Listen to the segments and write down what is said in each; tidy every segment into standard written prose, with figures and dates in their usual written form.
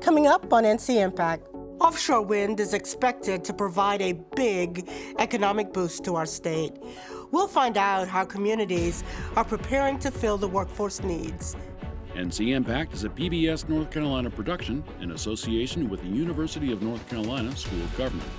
Coming up on ncIMPACT, offshore wind is expected to provide a big economic boost to our state. We'll find out how communities are preparing to fill the workforce needs. ncIMPACT is a PBS North Carolina production in association with the University of North Carolina School of Government.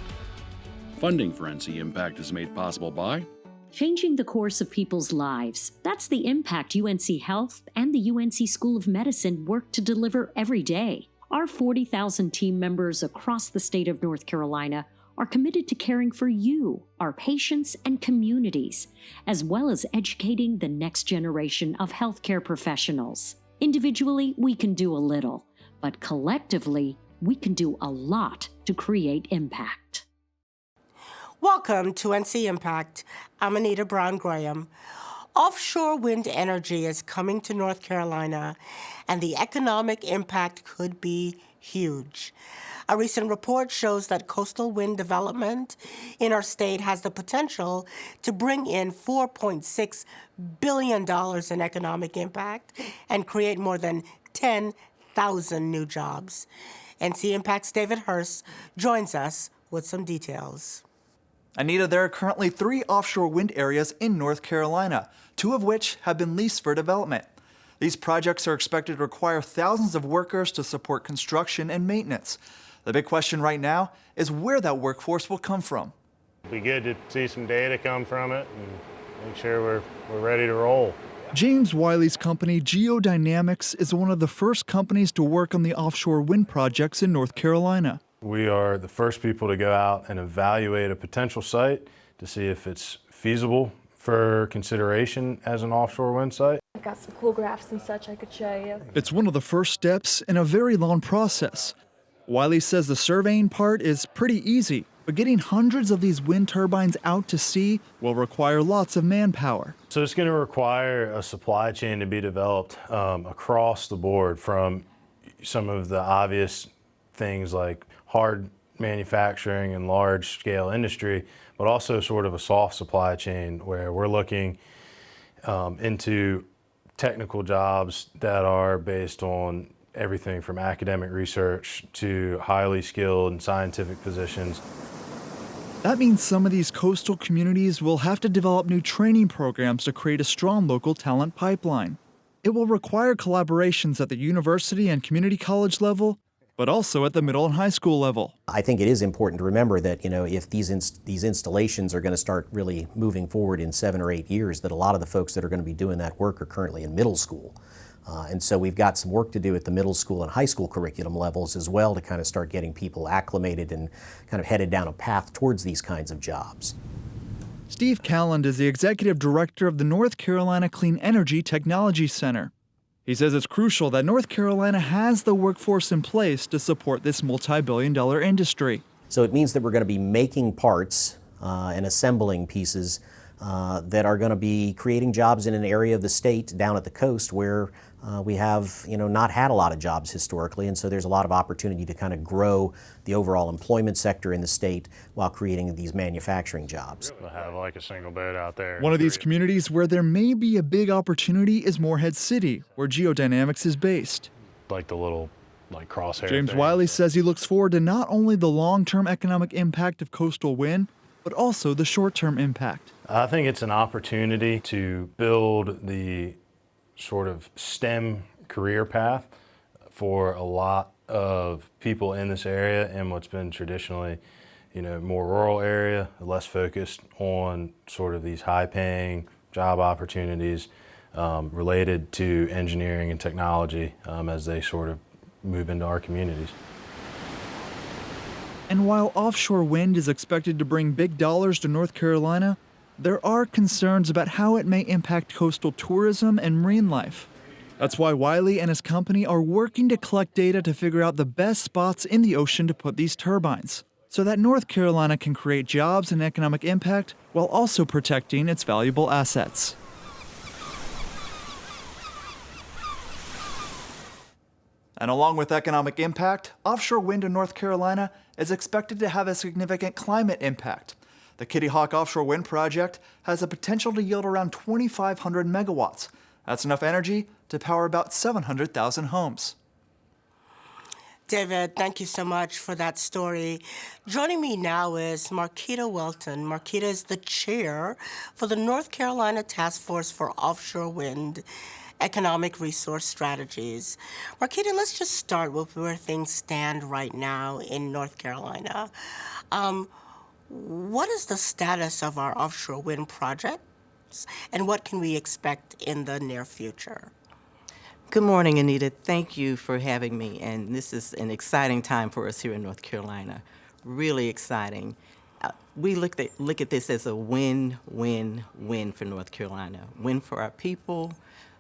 Funding for ncIMPACT is made possible by changing the course of people's lives. That's the impact UNC Health and the UNC School of Medicine work to deliver every day. Our 40,000 team members across the state of North Carolina are committed to caring for you, our patients and communities, as well as educating the next generation of healthcare professionals. Individually, we can do a little, but collectively, we can do a lot to create impact. Welcome to ncIMPACT. I'm Anita Brown-Graham. Offshore wind energy is coming to North Carolina, and the economic impact could be huge. A recent report shows that coastal wind development in our state has the potential to bring in $4.6 billion in economic impact and create more than 10,000 new jobs. ncIMPACT's David Hurst joins us with some details. Anita, there are currently 3 offshore wind areas in North Carolina, 2 of which have been leased for development. These projects are expected to require thousands of workers to support construction and maintenance. The big question right now is where that workforce will come from. It'd be good to see some data come from it and make sure we're ready to roll. James Wiley's company, Geodynamics, is one of the first companies to work on the offshore wind projects in North Carolina. We are the first people to go out and evaluate a potential site to see if it's feasible for consideration as an offshore wind site. I've got some cool graphs and such I could show you. It's one of the first steps in a very long process. Wiley says the surveying part is pretty easy, but getting hundreds of these wind turbines out to sea will require lots of manpower. So it's going to require a supply chain to be developed across the board, from some of the obvious things like hard manufacturing and large scale industry, but also sort of a soft supply chain where we're looking into technical jobs that are based on everything from academic research to highly skilled and scientific positions. That means some of these coastal communities will have to develop new training programs to create a strong local talent pipeline. It will require collaborations at the university and community college level, but also at the middle and high school level. I think it is important to remember that, if these installations are going to start really moving forward in 7 or 8 years, that a lot of the folks that are going to be doing that work are currently in middle school. And so we've got some work to do at the middle school and high school curriculum levels as well to kind of start getting people acclimated and kind of headed down a path towards these kinds of jobs. Steve Calland is the executive director of the North Carolina Clean Energy Technology Center. He says it's crucial that North Carolina has the workforce in place to support this multi-billion-dollar industry. So it means that we're going to be making parts and assembling pieces that are going to be creating jobs in an area of the state down at the coast where we have, not had a lot of jobs historically, and so there's a lot of opportunity to kind of grow the overall employment sector in the state while creating these manufacturing jobs. We'll have like a single boat out there. One of these communities where there may be a big opportunity is Morehead City, where Geodynamics is based. Like the little crosshair James thing. Wiley says he looks forward to not only the long-term economic impact of coastal wind, but also the short-term impact. I think it's an opportunity to build the sort of STEM career path for a lot of people in this area in what's been traditionally, more rural area, less focused on sort of these high-paying job opportunities related to engineering and technology as they sort of move into our communities. And while offshore wind is expected to bring big dollars to North Carolina, there are concerns about how it may impact coastal tourism and marine life. That's why Wiley and his company are working to collect data to figure out the best spots in the ocean to put these turbines, so that North Carolina can create jobs and economic impact while also protecting its valuable assets. And along with economic impact, offshore wind in North Carolina is expected to have a significant climate impact. The Kitty Hawk Offshore Wind Project has the potential to yield around 2,500 megawatts. That's enough energy to power about 700,000 homes. David, thank you so much for that story. Joining me now is Marquita Welton. Marquita is the chair for the North Carolina Task Force for Offshore Wind Economic Resource Strategies. Marquita, let's just start with where things stand right now in North Carolina. What is the status of our offshore wind projects, and what can we expect in the near future? Good morning, Anita. Thank you for having me. And this is an exciting time for us here in North Carolina. Really exciting. We look at this as a win-win-win for North Carolina. Win for our people,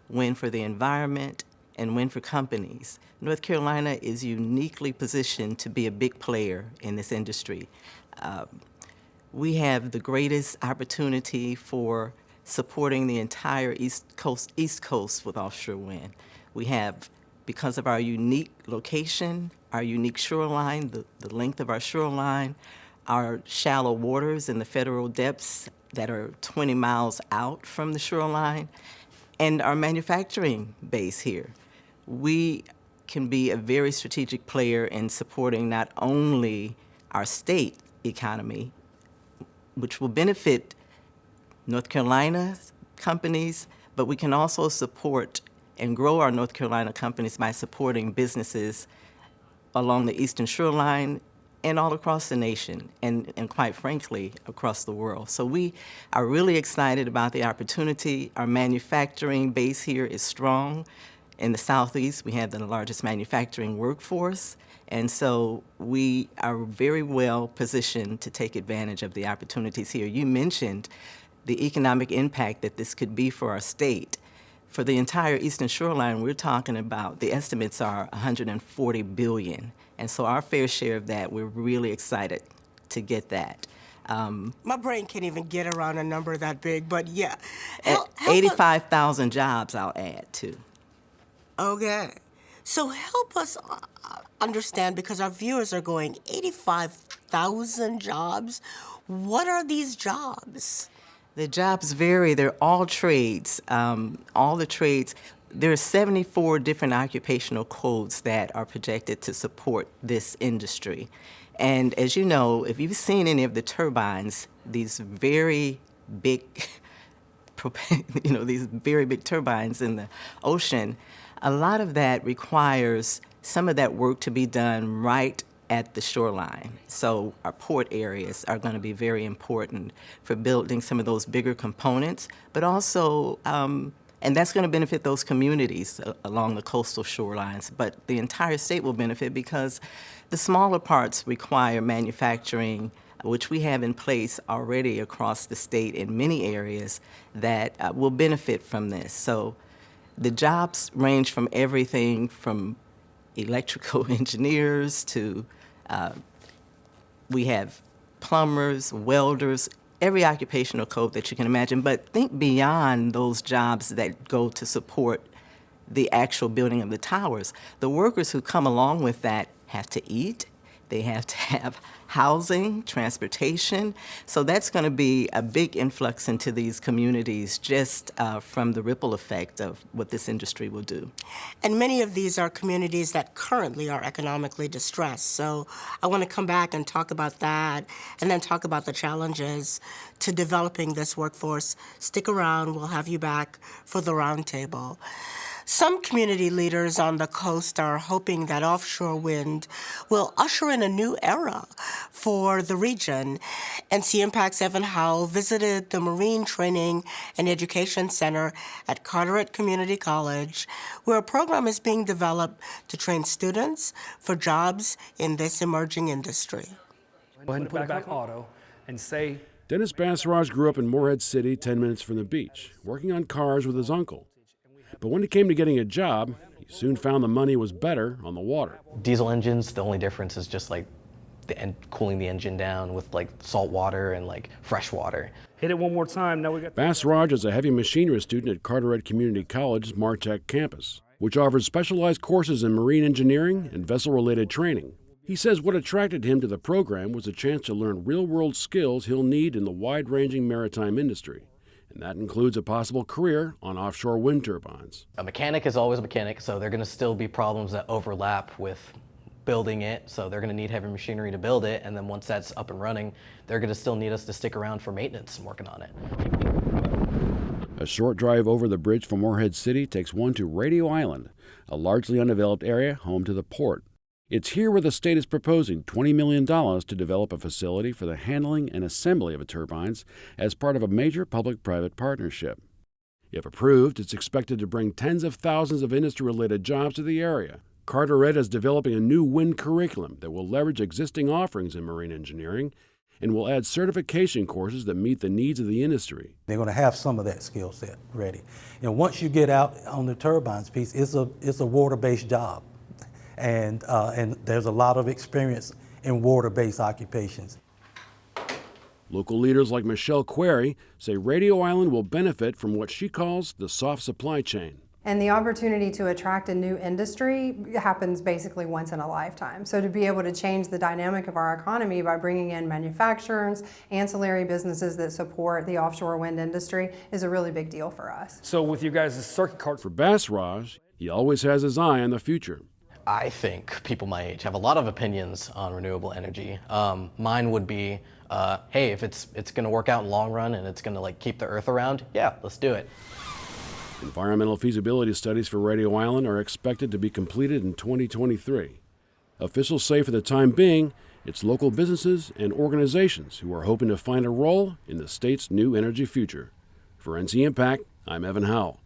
win for the environment, and win for companies. North Carolina is uniquely positioned to be a big player in this industry. We have the greatest opportunity for supporting the entire East Coast with offshore wind. We have, because of our unique location, our unique shoreline, the length of our shoreline, our shallow waters in the federal depths that are 20 miles out from the shoreline, and our manufacturing base here. We can be a very strategic player in supporting not only our state economy, which will benefit North Carolina companies, but we can also support and grow our North Carolina companies by supporting businesses along the eastern shoreline and all across the nation, and quite frankly, across the world. So we are really excited about the opportunity. Our manufacturing base here is strong. In the Southeast, we have the largest manufacturing workforce, and so we are very well positioned to take advantage of the opportunities here. You mentioned the economic impact that this could be for our state. For the entire eastern shoreline, we're talking about, the estimates are $140 billion. And so our fair share of that, we're really excited to get that. My brain can't even get around a number that big, but yeah. 85,000 jobs, I'll add, too. Okay. So help us understand, because our viewers are going, 85,000 jobs? What are these jobs? The jobs vary. They're all trades, all the trades. There are 74 different occupational codes that are projected to support this industry. And as you know, if you've seen any of the turbines, these very big, these very big turbines in the ocean, a lot of that requires some of that work to be done right at the shoreline. So our port areas are going to be very important for building some of those bigger components, but also, and that's going to benefit those communities along the coastal shorelines, but the entire state will benefit because the smaller parts require manufacturing, which we have in place already across the state in many areas that will benefit from this. So the jobs range from everything from electrical engineers to we have plumbers, welders, every occupational code that you can imagine. But think beyond those jobs that go to support the actual building of the towers. The workers who come along with that have to eat. They have to have housing, transportation. So that's going to be a big influx into these communities just from the ripple effect of what this industry will do. And many of these are communities that currently are economically distressed. So I want to come back and talk about that and then talk about the challenges to developing this workforce. Stick around. We'll have you back for the roundtable. Some community leaders on the coast are hoping that offshore wind will usher in a new era for the region. ncIMPACT's Evan Howell visited the Marine Training and Education Center at Carteret Community College, where a program is being developed to train students for jobs in this emerging industry. Go ahead and put it back auto and say... Dennis Bassarage grew up in Morehead City, 10 minutes from the beach, working on cars with his uncle. But when it came to getting a job, he soon found the money was better on the water. Diesel engines, the only difference is just like cooling the engine down with like salt water and like fresh water. Hit it one more time. Now we got... Bassarage is a heavy machinery student at Carteret Community College's Martech campus, which offers specialized courses in marine engineering and vessel-related training. He says what attracted him to the program was a chance to learn real-world skills he'll need in the wide-ranging maritime industry. And that includes a possible career on offshore wind turbines. A mechanic is always a mechanic, so there are going to still be problems that overlap with building it, so they're going to need heavy machinery to build it, and then once that's up and running, they're going to still need us to stick around for maintenance and working on it. A short drive over the bridge from Morehead City takes one to Radio Island, a largely undeveloped area home to the port. It's here where the state is proposing $20 million to develop a facility for the handling and assembly of turbines as part of a major public-private partnership. If approved, it's expected to bring tens of thousands of industry-related jobs to the area. Carteret is developing a new wind curriculum that will leverage existing offerings in marine engineering and will add certification courses that meet the needs of the industry. They're going to have some of that skill set ready. And once you get out on the turbines piece, it's a water-based job. And there's a lot of experience in water-based occupations. Local leaders like Michelle Query say Radio Island will benefit from what she calls the soft supply chain. And the opportunity to attract a new industry happens basically once in a lifetime. So to be able to change the dynamic of our economy by bringing in manufacturers, ancillary businesses that support the offshore wind industry is a really big deal for us. So with you guys' circuit card. For Basraj, he always has his eye on the future. I think people my age have a lot of opinions on renewable energy. Mine would be, hey, if it's going to work out in the long run and it's going to like keep the Earth around, yeah, let's do it. Environmental feasibility studies for Radio Island are expected to be completed in 2023. Officials say for the time being, it's local businesses and organizations who are hoping to find a role in the state's new energy future. For ncIMPACT, I'm Evan Howell.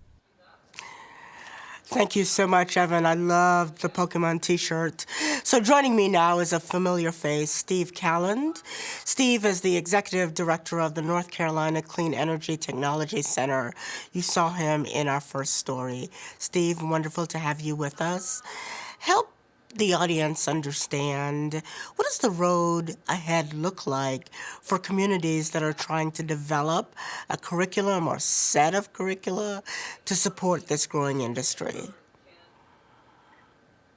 Thank you so much, Evan. I love the Pokemon t-shirt. So joining me now is a familiar face, Steve Calland. Steve is the executive director of the North Carolina Clean Energy Technology Center. You saw him in our first story. Steve, wonderful to have you with us. Help the audience understand, what does the road ahead look like for communities that are trying to develop a curriculum or set of curricula to support this growing industry?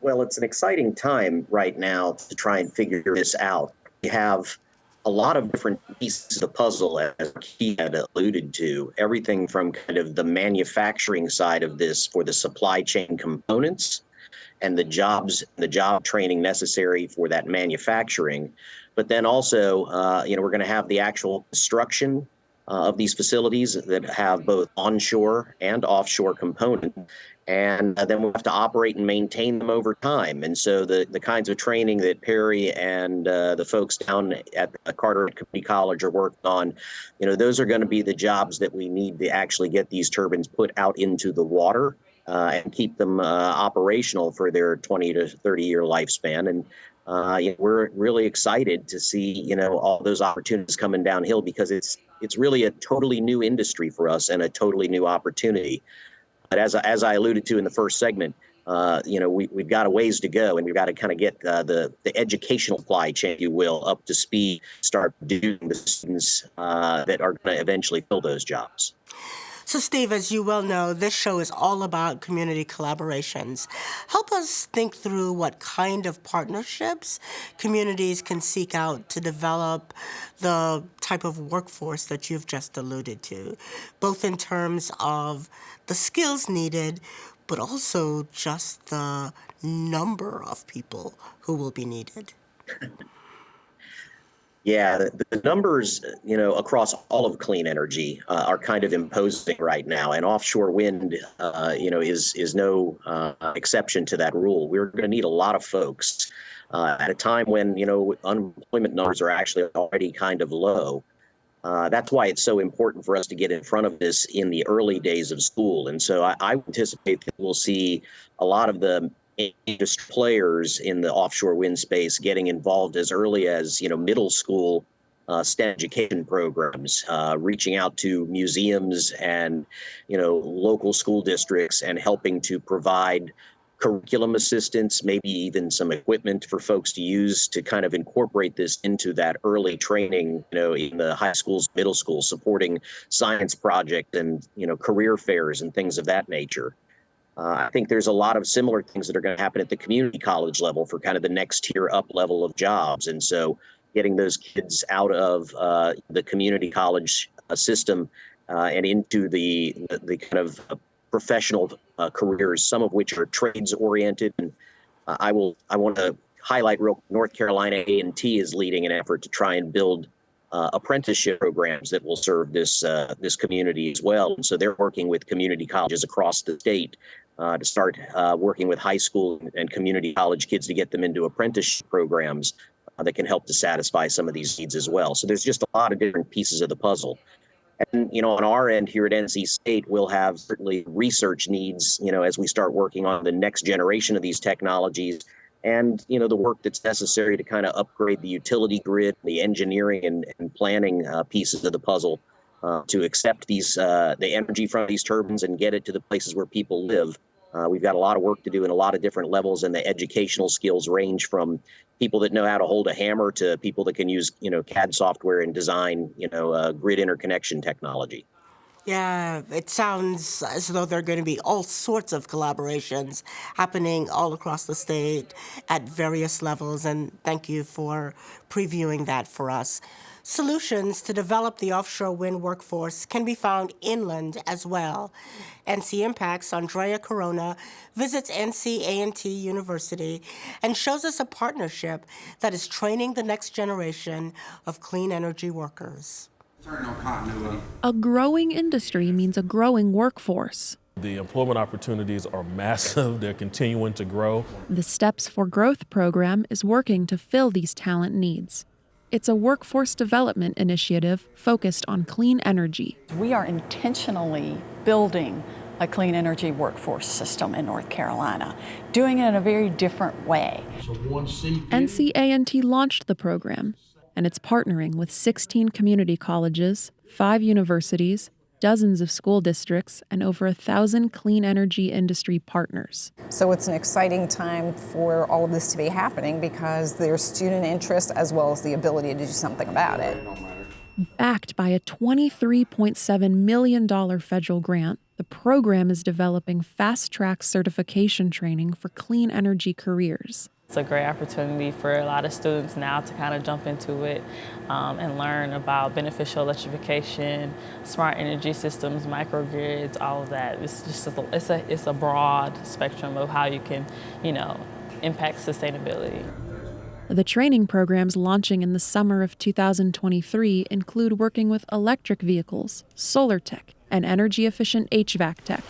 Well, it's an exciting time right now to try and figure this out. We have a lot of different pieces of the puzzle, as Keith had alluded to, everything from kind of the manufacturing side of this for the supply chain components and the job training necessary for that manufacturing. But then also, we're going to have the actual construction of these facilities that have both onshore and offshore component. And then we'll have to operate and maintain them over time. And so the kinds of training that Perry and the folks down at Carteret Community College are working on, those are going to be the jobs that we need to actually get these turbines put out into the water and keep them operational for their 20 to 30-year lifespan. And we're really excited to see, all those opportunities coming downhill, because it's really a totally new industry for us and a totally new opportunity. But as I alluded to in the first segment, we've got a ways to go, and we've got to kind of get the educational supply chain, if you will, up to speed, start doing the students that are going to eventually fill those jobs. So, Steve, as you well know, this show is all about community collaborations. Help us think through what kind of partnerships communities can seek out to develop the type of workforce that you've just alluded to, both in terms of the skills needed, but also just the number of people who will be needed. Yeah, the numbers, across all of clean energy are kind of imposing right now, and offshore wind, is no exception to that rule. We're going to need a lot of folks at a time when, unemployment numbers are actually already kind of low. That's why it's so important for us to get in front of this in the early days of school. And so I anticipate that we'll see a lot of the industry players in the offshore wind space getting involved as early as middle school STEM education programs, reaching out to museums and local school districts and helping to provide curriculum assistance, maybe even some equipment for folks to use to kind of incorporate this into that early training, in the high schools, middle schools, supporting science project and career fairs and things of that nature. I think there's a lot of similar things that are going to happen at the community college level for kind of the next tier up level of jobs. And so getting those kids out of the community college system and into the kind of professional careers, some of which are trades oriented. And I want to highlight North Carolina A&T is leading an effort to try and build apprenticeship programs that will serve this community as well. And so they're working with community colleges across the state to start working with high school and community college kids to get them into apprenticeship programs that can help to satisfy some of these needs as well. So there's just a lot of different pieces of the puzzle. And, on our end here at NC State, we'll have certainly research needs, as we start working on the next generation of these technologies and, the work that's necessary to kind of upgrade the utility grid, the engineering and planning pieces of the puzzle to accept the energy from these turbines and get it to the places where people live. We've got a lot of work to do in a lot of different levels, and the educational skills range from people that know how to hold a hammer to people that can use, CAD software and design, grid interconnection technology. Yeah, it sounds as though there are going to be all sorts of collaborations happening all across the state at various levels, and thank you for previewing that for us. Solutions to develop the offshore wind workforce can be found inland as well. ncIMPACT's Andrea Corona visits NC A&T University and shows us a partnership that is training the next generation of clean energy workers. A growing industry means a growing workforce. The employment opportunities are massive. They're continuing to grow. The Steps for Growth program is working to fill these talent needs. It's a workforce development initiative focused on clean energy. We are intentionally building a clean energy workforce system in North Carolina, doing it in a very different way. NC A&T launched the program, and it's partnering with 16 community colleges, 5 universities, dozens of school districts, and over 1,000 clean energy industry partners. So it's an exciting time for all of this to be happening because there's student interest as well as the ability to do something about it. Backed by a $23.7 million federal grant, the program is developing fast-track certification training for clean energy careers. It's a great opportunity for a lot of students now to kind of jump into it and learn about beneficial electrification, smart energy systems, microgrids, all of that. It's just it's a broad spectrum of how you can, impact sustainability. The training programs launching in the summer of 2023 include working with electric vehicles, solar tech, and energy-efficient HVAC tech.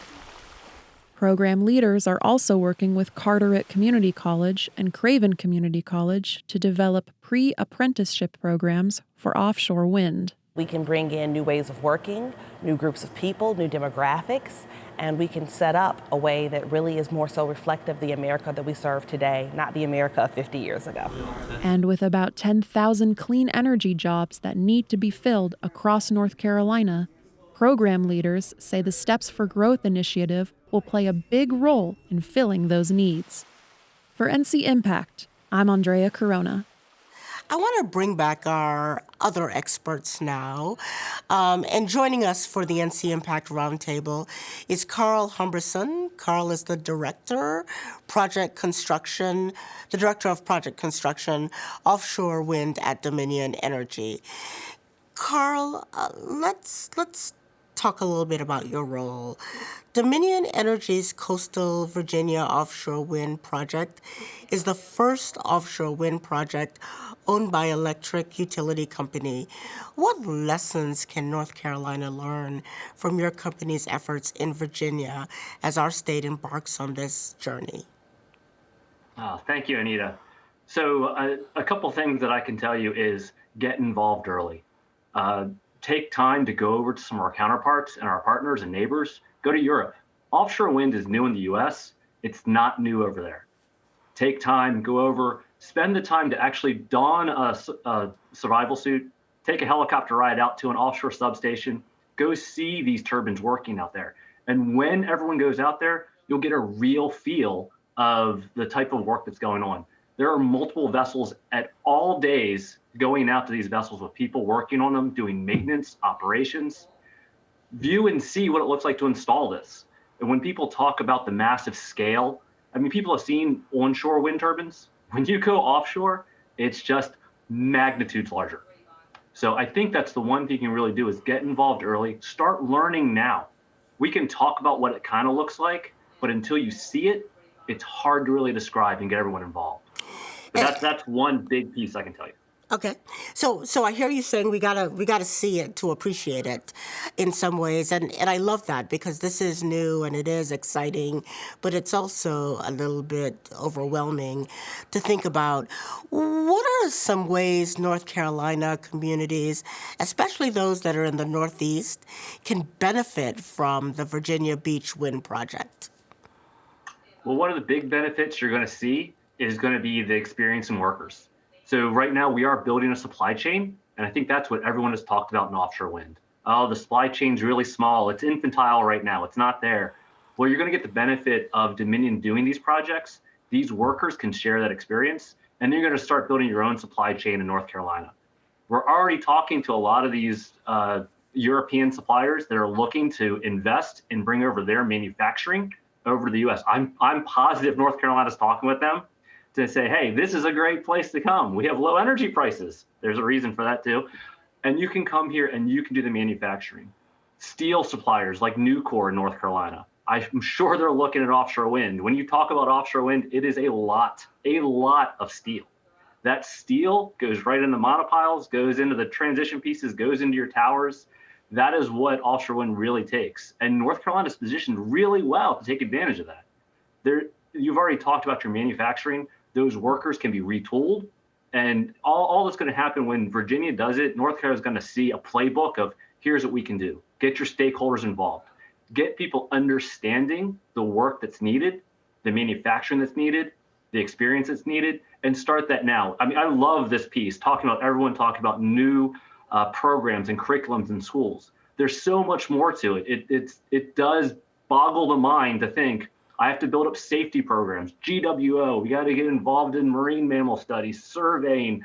Program leaders are also working with Carteret Community College and Craven Community College to develop pre-apprenticeship programs for offshore wind. We can bring in new ways of working, new groups of people, new demographics, and we can set up a way that really is more so reflective of the America that we serve today, not the America of 50 years ago. And with about 10,000 clean energy jobs that need to be filled across North Carolina, program leaders say the Steps for Growth initiative will play a big role in filling those needs. For ncIMPACT, I'm Andrea Corona. I want to bring back our other experts now. And joining us for the ncIMPACT Roundtable is Carl Humberson. Carl is the Director of Project Construction, Offshore Wind at Dominion Energy. Carl, let's talk a little bit about your role. Dominion Energy's Coastal Virginia Offshore Wind Project is the first offshore wind project owned by an electric utility company. What lessons can North Carolina learn from your company's efforts in Virginia as our state embarks on this journey? Thank you, Anita. So a couple things that I can tell you is get involved early. Take time to go over to some of our counterparts and our partners and neighbors. Go to Europe. Offshore wind is new in the US. It's not new over there. Take time, go over, spend the time to actually don a survival suit, take a helicopter ride out to an offshore substation, go see these turbines working out there. And when everyone goes out there, you'll get a real feel of the type of work that's going on. There are multiple vessels at all days going out to these vessels with people working on them, doing maintenance, operations. View and see what it looks like to install this. And when people talk about the massive scale, I mean, people have seen onshore wind turbines. When you go offshore, it's just magnitudes larger. So I think that's the one thing you can really do is get involved early, start learning now. We can talk about what it kind of looks like, but until you see it, it's hard to really describe and get everyone involved. But that's one big piece I can tell you. Okay, so I hear you saying we gotta see it to appreciate it, in some ways, and I love that because this is new and it is exciting, but it's also a little bit overwhelming to think about. What are some ways North Carolina communities, especially those that are in the Northeast, can benefit from the Virginia Beach Wind Project? Well, one of the big benefits you're going to see is going to be the experience in workers. So right now we are building a supply chain, and I think that's what everyone has talked about in offshore wind. Oh, the supply chain's really small. It's infantile right now. It's not there. Well, you're going to get the benefit of Dominion doing these projects. These workers can share that experience, and then you're going to start building your own supply chain in North Carolina. We're already talking to a lot of these European suppliers that are looking to invest and bring over their manufacturing over to the U.S. I'm positive North Carolina's talking with them to say, hey, this is a great place to come. We have low energy prices. There's a reason for that too. And you can come here and you can do the manufacturing. Steel suppliers like Nucor in North Carolina, I'm sure they're looking at offshore wind. When you talk about offshore wind, it is a lot of steel. That steel goes right in the monopiles, goes into the transition pieces, goes into your towers. That is what offshore wind really takes. And North Carolina's positioned really well to take advantage of that. You've already talked about your manufacturing. Those workers can be retooled. And all that's going to happen when Virginia does it, North Carolina is going to see a playbook of here's what we can do. Get your stakeholders involved. Get people understanding the work that's needed, the manufacturing that's needed, the experience that's needed, and start that now. I mean, I love this piece, everyone talking about new programs and curriculums in schools. There's so much more to it. It does boggle the mind to think, I have to build up safety programs, GWO, we got to get involved in marine mammal studies, surveying,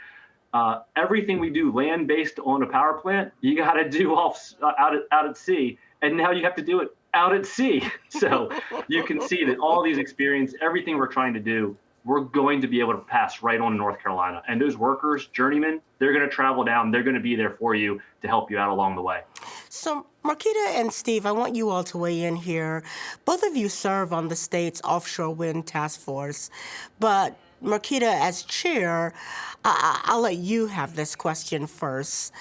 everything we do land-based on a power plant, you got to do out at sea. And now you have to do it out at sea. So you can see that all these experience, everything we're trying to do, we're going to be able to pass right on to North Carolina. And those workers, journeymen, they're going to travel down. They're going to be there for you to help you out along the way. So, Marquita and Steve, I want you all to weigh in here. Both of you serve on the state's Offshore Wind Task Force, but Marquita, as chair, I'll let you have this question first.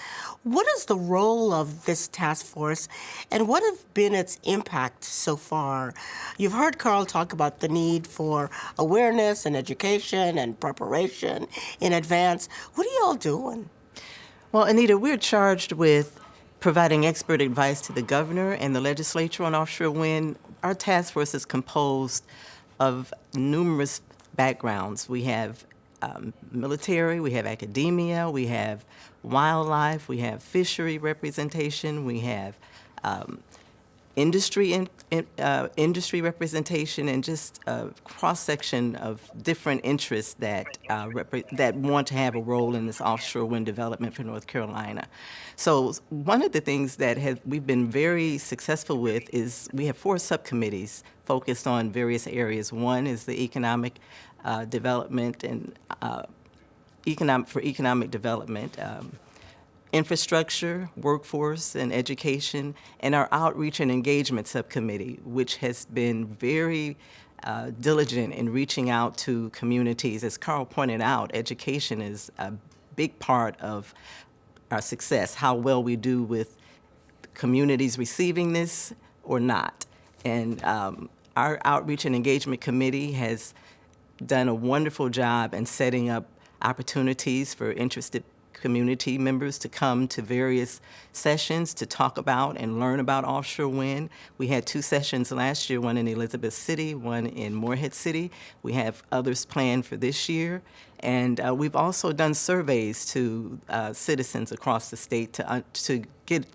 What is the role of this task force, and what have been its impact so far? You've heard Carl talk about the need for awareness and education and preparation in advance. What are you all doing? Well, Anita, we're charged with providing expert advice to the governor and the legislature on offshore wind. Our task force is composed of numerous backgrounds. We have military, we have academia, we have wildlife, we have fishery representation, we have industry representation, and just a cross-section of different interests that want to have a role in this offshore wind development for North Carolina. So one of the things that we've been very successful with is we have 4 subcommittees focused on various areas. One is the economic development and economic development, infrastructure, workforce, and education, and our outreach and engagement subcommittee, which has been very diligent in reaching out to communities. As Carl pointed out, education is a big part of our success, how well we do with communities receiving this or not. And our outreach and engagement committee has done a wonderful job in setting up opportunities for interested community members to come to various sessions to talk about and learn about offshore wind. We had 2 sessions last year, one in Elizabeth City, one in Morehead City. We have others planned for this year. And we've also done surveys to citizens across the state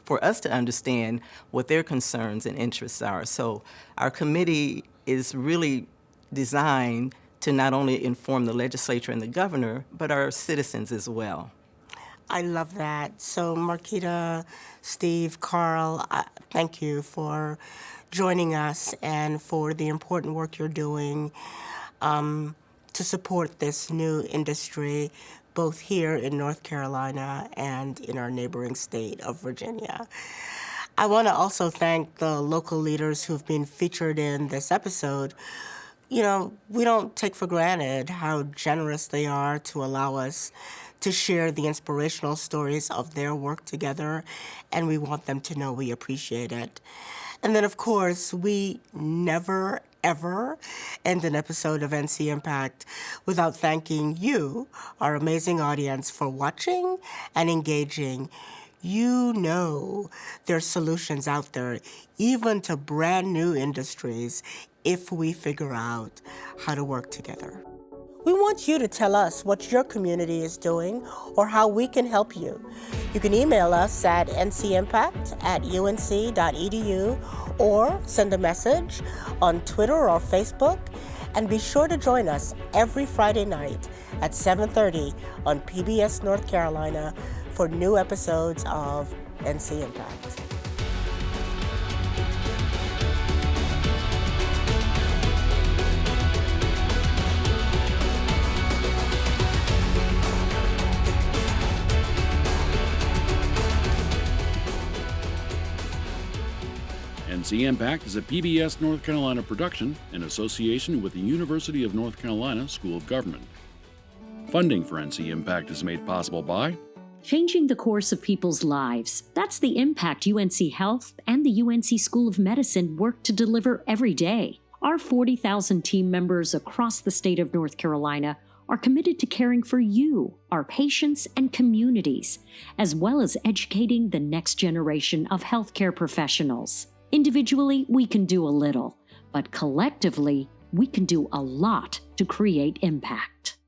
for us to understand what their concerns and interests are. So our committee is really designed to not only inform the legislature and the governor, but our citizens as well. I love that. So, Marquita, Steve, Carl, thank you for joining us and for the important work you're doing to support this new industry, both here in North Carolina and in our neighboring state of Virginia. I want to also thank the local leaders who've been featured in this episode, We don't take for granted how generous they are to allow us to share the inspirational stories of their work together, and we want them to know we appreciate it. And then, of course, we never, ever end an episode of ncIMPACT without thanking you, our amazing audience, for watching and engaging. You know there's solutions out there, even to brand new industries, if we figure out how to work together. We want you to tell us what your community is doing or how we can help you. You can email us at ncimpact@unc.edu or send a message on Twitter or Facebook. And be sure to join us every Friday night at 7:30 on PBS North Carolina for new episodes of ncIMPACT. ncIMPACT is a PBS North Carolina production in association with the University of North Carolina School of Government. Funding for ncIMPACT is made possible by changing the course of people's lives. That's the impact UNC Health and the UNC School of Medicine work to deliver every day. Our 40,000 team members across the state of North Carolina are committed to caring for you, our patients and communities, as well as educating the next generation of healthcare professionals. Individually, we can do a little, but collectively, we can do a lot to create impact.